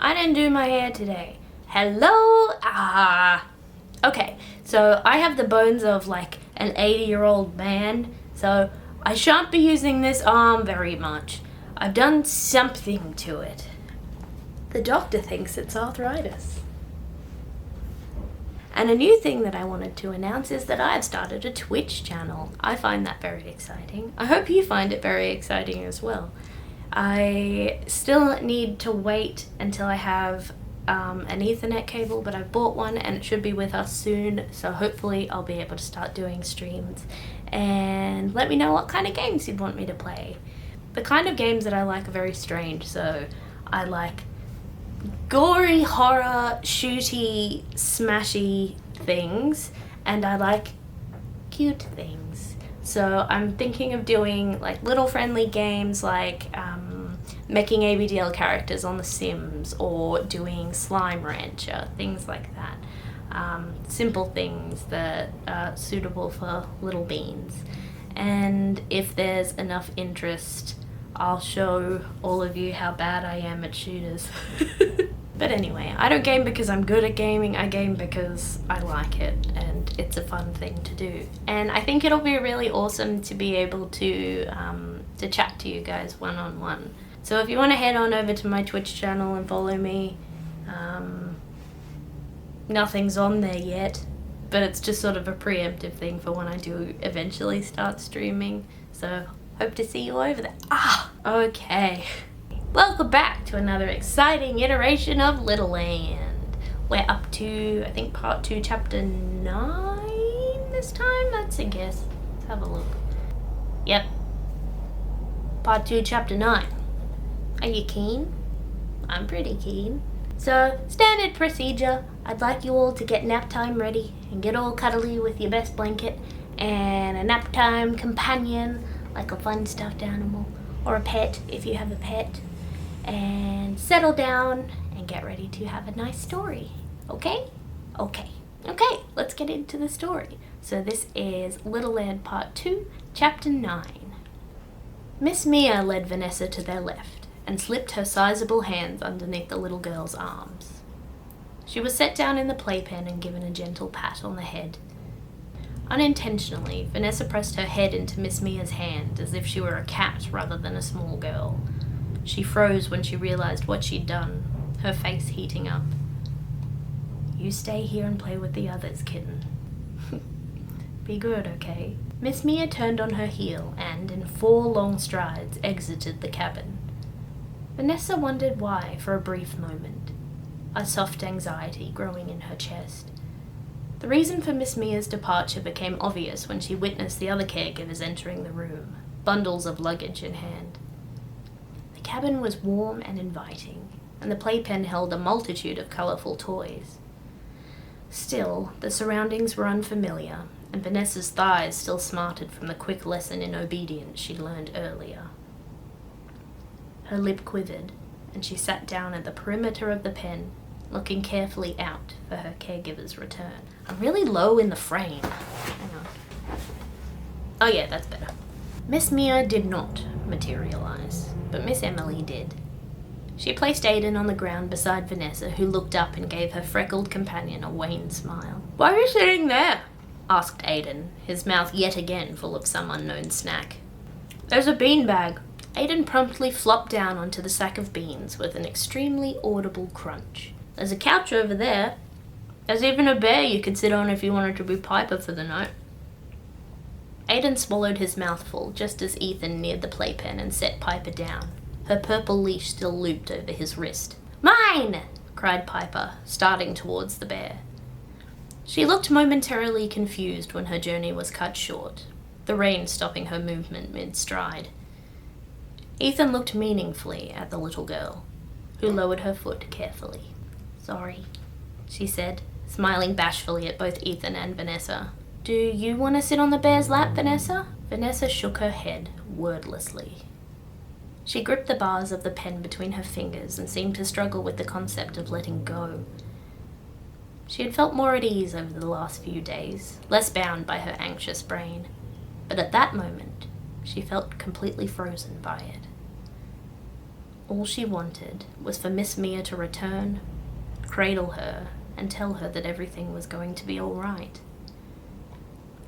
I didn't do my hair today. Hello? Okay, so I have the bones of like an 80-year-old man, so I shan't be using this arm very much. I've done something to it. The doctor thinks it's arthritis. And a new thing that I wanted to announce is that I've started a Twitch channel. I find that very exciting. I hope you find it very exciting as well. I still need to wait until I have an Ethernet cable, but I've bought one and it should be with us soon, so hopefully I'll be able to start doing streams. And let me know what kind of games you'd want me to play. The kind of games that I like are very strange, so I like gory, horror, shooty, smashy things, and I like cute things. So I'm thinking of doing like little friendly games like making ABDL characters on The Sims, or doing Slime Rancher, things like that. Simple things that are suitable for little beans. And if there's enough interest, I'll show all of you how bad I am at shooters. But anyway, I don't game because I'm good at gaming, I game because I like it and it's a fun thing to do. And I think it'll be really awesome to be able to chat to you guys one-on-one. So if you want to head on over to my Twitch channel and follow me, nothing's on there yet, but it's just sort of a preemptive thing for when I do eventually start streaming. So hope to see you over there. Okay. Welcome back to another exciting iteration of Littleland. We're up to, I think, part 2, chapter 9 this time? That's a guess. Let's have a look. Yep. Part 2, chapter 9. Are you keen? I'm pretty keen. So, standard procedure. I'd like you all to get nap time ready and get all cuddly with your best blanket and a nap time companion, like a fun stuffed animal or a pet if you have a pet, and settle down and get ready to have a nice story. Okay, let's get into the story. So this is Littleland Part 2, Chapter 9. Miss Mia led Vanessa to their left and slipped her sizable hands underneath the little girl's arms. She was set down in the playpen and given a gentle pat on the head. Unintentionally, Vanessa pressed her head into Miss Mia's hand as if she were a cat rather than a small girl. She froze when she realized what she'd done, her face heating up. You stay here and play with the others, kitten. Be good, okay? Miss Mia turned on her heel and, in 4 long strides, exited the cabin. Vanessa wondered why for a brief moment, a soft anxiety growing in her chest. The reason for Miss Mia's departure became obvious when she witnessed the other caregivers entering the room, bundles of luggage in hand. The cabin was warm and inviting, and the playpen held a multitude of colourful toys. Still, the surroundings were unfamiliar, and Vanessa's thighs still smarted from the quick lesson in obedience she'd learned earlier. Her lip quivered, and she sat down at the perimeter of the pen, looking carefully out for her caregiver's return. I'm really low in the frame. Hang on. Oh yeah, that's better. Miss Mia did not materialize, but Miss Emily did. She placed Aiden on the ground beside Vanessa, who looked up and gave her freckled companion a wan smile. "Why are you sitting there?" asked Aiden, his mouth yet again full of some unknown snack. "There's a beanbag." Aiden promptly flopped down onto the sack of beans with an extremely audible crunch. "There's a couch over there. There's even a bear you could sit on if you wanted to be Piper for the night." Aiden swallowed his mouthful just as Ethan neared the playpen and set Piper down, her purple leash still looped over his wrist. "Mine!" cried Piper, starting towards the bear. She looked momentarily confused when her journey was cut short, the rain stopping her movement mid-stride. Ethan looked meaningfully at the little girl, who lowered her foot carefully. "Sorry," she said, smiling bashfully at both Ethan and Vanessa. "Do you want to sit on the bear's lap, Vanessa?" Vanessa shook her head wordlessly. She gripped the bars of the pen between her fingers and seemed to struggle with the concept of letting go. She had felt more at ease over the last few days, less bound by her anxious brain, but at that moment, she felt completely frozen by it. All she wanted was for Miss Mia to return, cradle her, and tell her that everything was going to be all right.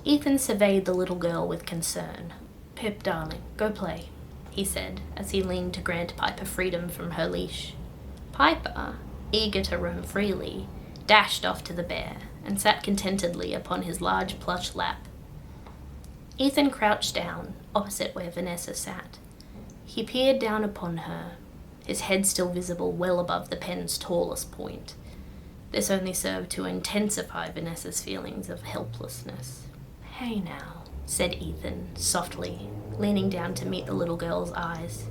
Ethan surveyed the little girl with concern. "Pip, darling, go play," he said, as he leaned to grant Piper freedom from her leash. Piper, eager to roam freely, dashed off to the bear and sat contentedly upon his large plush lap. Ethan crouched down, opposite where Vanessa sat. He peered down upon her, his head still visible well above the pen's tallest point. This only served to intensify Vanessa's feelings of helplessness. "Hey now," said Ethan, softly, leaning down to meet the little girl's eyes.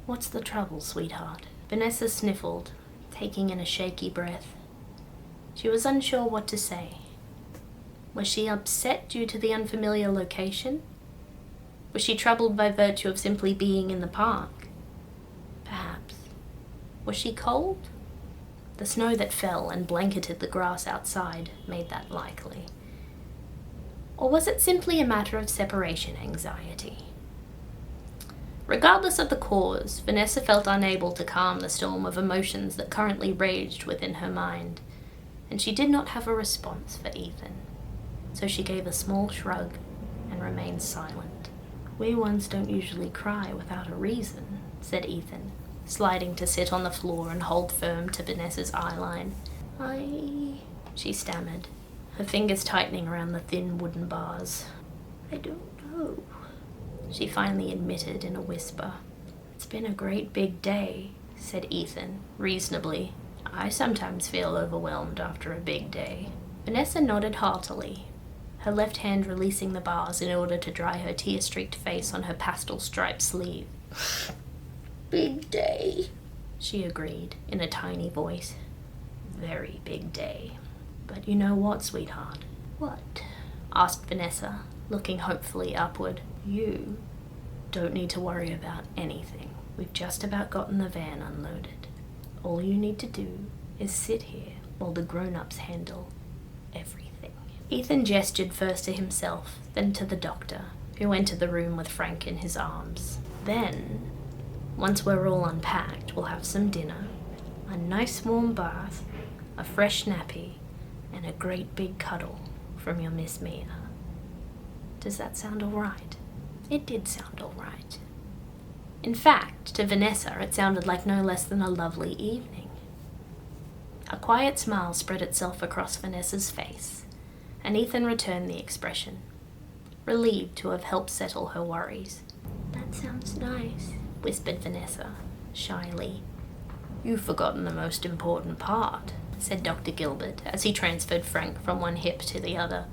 "What's the trouble, sweetheart?" Vanessa sniffled, taking in a shaky breath. She was unsure what to say. Was she upset due to the unfamiliar location? Was she troubled by virtue of simply being in the park? Perhaps. Was she cold? The snow that fell and blanketed the grass outside made that likely. Or was it simply a matter of separation anxiety? Regardless of the cause, Vanessa felt unable to calm the storm of emotions that currently raged within her mind, and she did not have a response for Ethan. So she gave a small shrug and remained silent. "We ones don't usually cry without a reason," said Ethan, sliding to sit on the floor and hold firm to Vanessa's eyeline. She stammered, her fingers tightening around the thin wooden bars. "I don't know," she finally admitted in a whisper. "It's been a great big day," said Ethan, reasonably. "I sometimes feel overwhelmed after a big day." Vanessa nodded heartily, her left hand releasing the bars in order to dry her tear-streaked face on her pastel-striped sleeve. "Big day," she agreed in a tiny voice. "Very big day. But you know what, sweetheart?" "What?" asked Vanessa, looking hopefully upward. "You don't need to worry about anything. We've just about gotten the van unloaded. All you need to do is sit here while the grown-ups handle everything." Ethan gestured first to himself, then to the doctor, who entered the room with Frank in his arms. "Then, once we're all unpacked, we'll have some dinner, a nice warm bath, a fresh nappy, and a great big cuddle from your Miss Mia. Does that sound all right?" It did sound all right. In fact, to Vanessa, it sounded like no less than a lovely evening. A quiet smile spread itself across Vanessa's face, and Ethan returned the expression, relieved to have helped settle her worries. "That sounds nice," whispered Vanessa, shyly. "You've forgotten the most important part," said Dr. Gilbert, as he transferred Frank from one hip to the other.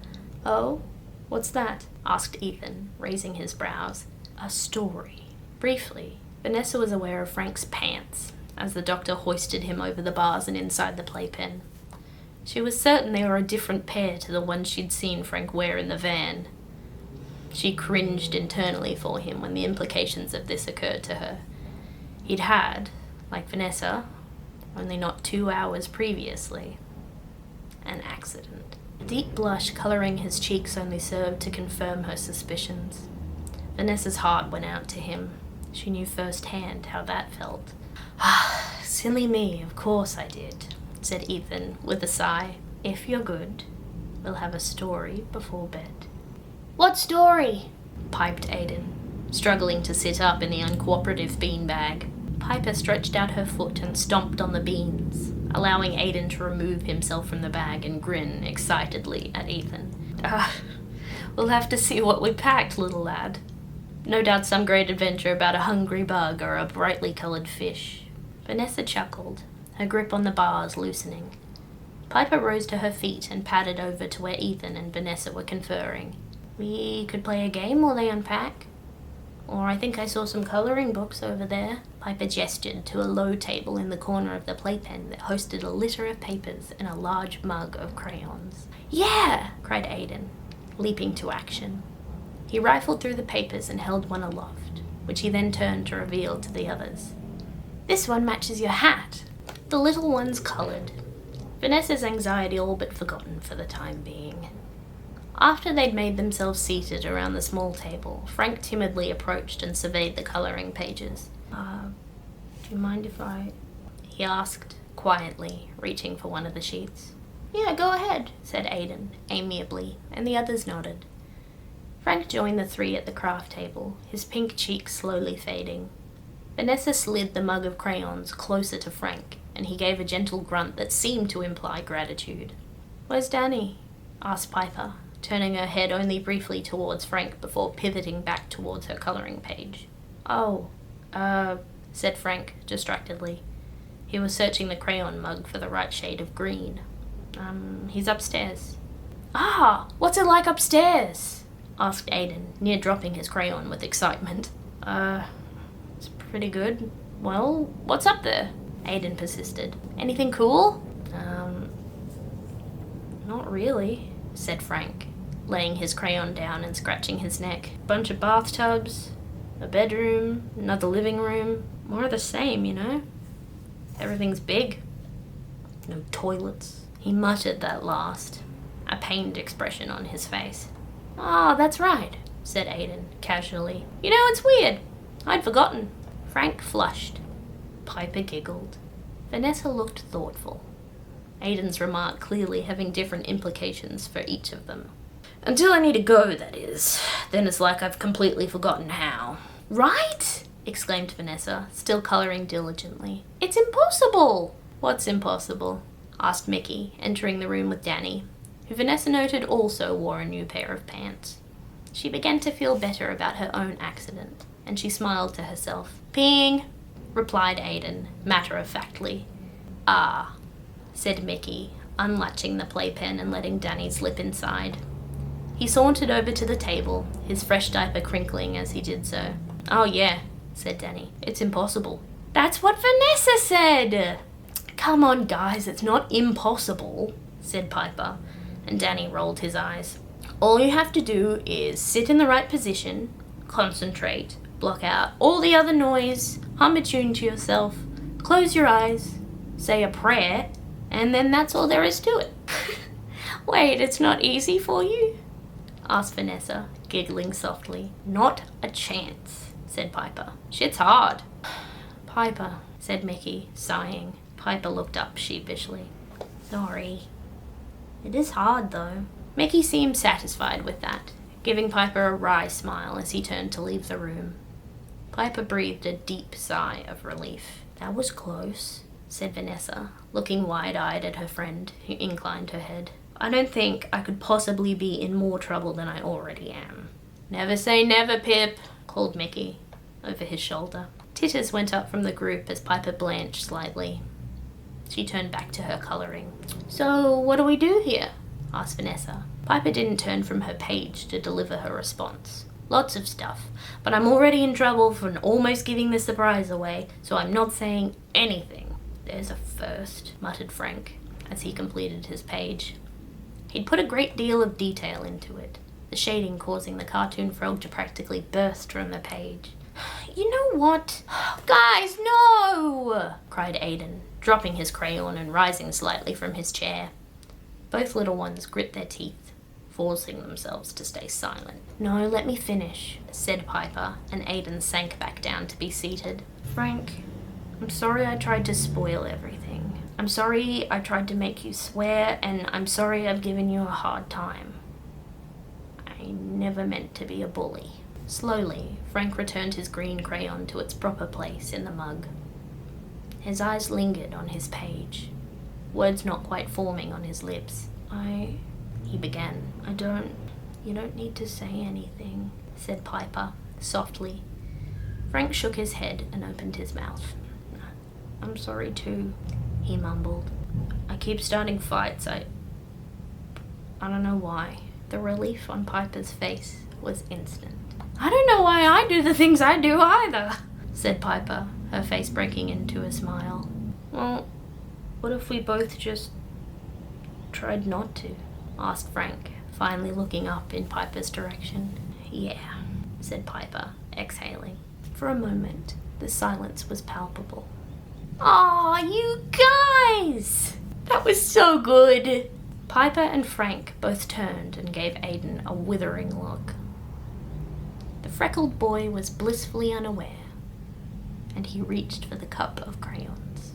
"Oh? What's that?" asked Ethan, raising his brows. "A story." Briefly, Vanessa was aware of Frank's pants, as the doctor hoisted him over the bars and inside the playpen. She was certain they were a different pair to the ones she'd seen Frank wear in the van. She cringed internally for him when the implications of this occurred to her. He'd had, like Vanessa, only not 2 hours previously, an accident. A deep blush coloring his cheeks only served to confirm her suspicions. Vanessa's heart went out to him. She knew firsthand how that felt. "Ah, silly me, of course I did," said Ethan with a sigh. "If you're good, we'll have a story before bed." "What story?" piped Aiden, struggling to sit up in the uncooperative beanbag. Piper stretched out her foot and stomped on the beans, allowing Aiden to remove himself from the bag and grin excitedly at Ethan. We'll have to see what we packed, little lad. No doubt some great adventure about a hungry bug or a brightly coloured fish." Vanessa chuckled, her grip on the bars loosening. Piper rose to her feet and padded over to where Ethan and Vanessa were conferring. "We could play a game while they unpack. Or I think I saw some colouring books over there." Piper gestured to a low table in the corner of the playpen that hosted a litter of papers and a large mug of crayons. "Yeah!" cried Aiden, leaping to action. He rifled through the papers and held one aloft, which he then turned to reveal to the others. "This one matches your hat." The little ones coloured, Vanessa's anxiety all but forgotten for the time being. After they'd made themselves seated around the small table, Frank timidly approached and surveyed the colouring pages. Do you mind if I... he asked, quietly, reaching for one of the sheets. Yeah, go ahead, said Aiden, amiably, and the others nodded. Frank joined the three at the craft table, his pink cheeks slowly fading. Vanessa slid the mug of crayons closer to Frank, and he gave a gentle grunt that seemed to imply gratitude. Where's Danny? Asked Piper, turning her head only briefly towards Frank before pivoting back towards her colouring page. Oh, said Frank, distractedly. He was searching the crayon mug for the right shade of green. He's upstairs. Ah, what's it like upstairs? Asked Aiden, near dropping his crayon with excitement. It's pretty good. Well, what's up there? Aiden persisted. Anything cool? Not really, said Frank, laying his crayon down and scratching his neck. Bunch of bathtubs, a bedroom, another living room. More of the same, you know? Everything's big. No toilets. He muttered that last, a pained expression on his face. Oh, that's right, said Aiden, casually. You know, it's weird. I'd forgotten. Frank flushed. Piper giggled. Vanessa looked thoughtful. Aiden's remark clearly having different implications for each of them. Until I need to go, that is. Then it's like I've completely forgotten how. Right? Exclaimed Vanessa, still colouring diligently. It's impossible! What's impossible? Asked Mickey, entering the room with Danny, who Vanessa noted also wore a new pair of pants. She began to feel better about her own accident, and she smiled to herself. Peeing, replied Aiden, matter-of-factly. Ah, said Mickey, unlatching the playpen and letting Danny slip inside. He sauntered over to the table, his fresh diaper crinkling as he did so. Oh yeah, said Danny. It's impossible. That's what Vanessa said! Come on, guys, it's not impossible, said Piper, and Danny rolled his eyes. All you have to do is sit in the right position, concentrate, block out all the other noise, hum a tune to yourself, close your eyes, say a prayer, and then that's all there is to it. Wait, it's not easy for you? Asked Vanessa, giggling softly. Not a chance, said Piper. Shit's hard. Piper, said Mickey, sighing. Piper looked up sheepishly. Sorry. It is hard, though. Mickey seemed satisfied with that, giving Piper a wry smile as he turned to leave the room. Piper breathed a deep sigh of relief. That was close, said Vanessa, looking wide-eyed at her friend, who inclined her head. I don't think I could possibly be in more trouble than I already am. Never say never, Pip, called Mickey, over his shoulder. Titters went up from the group as Piper blanched slightly. She turned back to her colouring. So, what do we do here? Asked Vanessa. Piper didn't turn from her page to deliver her response. Lots of stuff, but I'm already in trouble for almost giving the surprise away, so I'm not saying anything. There's a first, muttered Frank, as he completed his page. He'd put a great deal of detail into it, the shading causing the cartoon frog to practically burst from the page. You know what? Guys, no! Cried Aiden, dropping his crayon and rising slightly from his chair. Both little ones grit their teeth, forcing themselves to stay silent. No, let me finish, said Piper, and Aiden sank back down to be seated. Frank, I'm sorry I tried to spoil everything. I'm sorry I tried to make you swear, and I'm sorry I've given you a hard time. I never meant to be a bully. Slowly, Frank returned his green crayon to its proper place in the mug. His eyes lingered on his page, words not quite forming on his lips. He began. You don't need to say anything, said Piper, softly. Frank shook his head and opened his mouth. I'm sorry too, he mumbled. I keep starting fights. I don't know why. The relief on Piper's face was instant. I don't know why I do the things I do either, said Piper, her face breaking into a smile. Well, what if we both just tried not to? Asked Frank, finally looking up in Piper's direction. Yeah, said Piper, exhaling. For a moment, the silence was palpable. Aw, you guys! That was so good! Piper and Frank both turned and gave Aiden a withering look. The freckled boy was blissfully unaware. and he reached for the cup of crayons.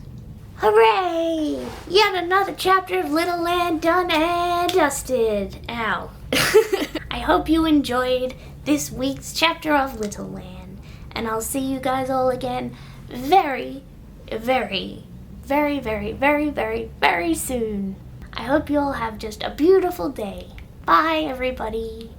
Hooray! Yet another chapter of Littleland done and dusted. Ow. I hope you enjoyed this week's chapter of Littleland, and I'll see you guys all again very, very, very, very, very, very, very soon. I hope you all have just a beautiful day. Bye, everybody.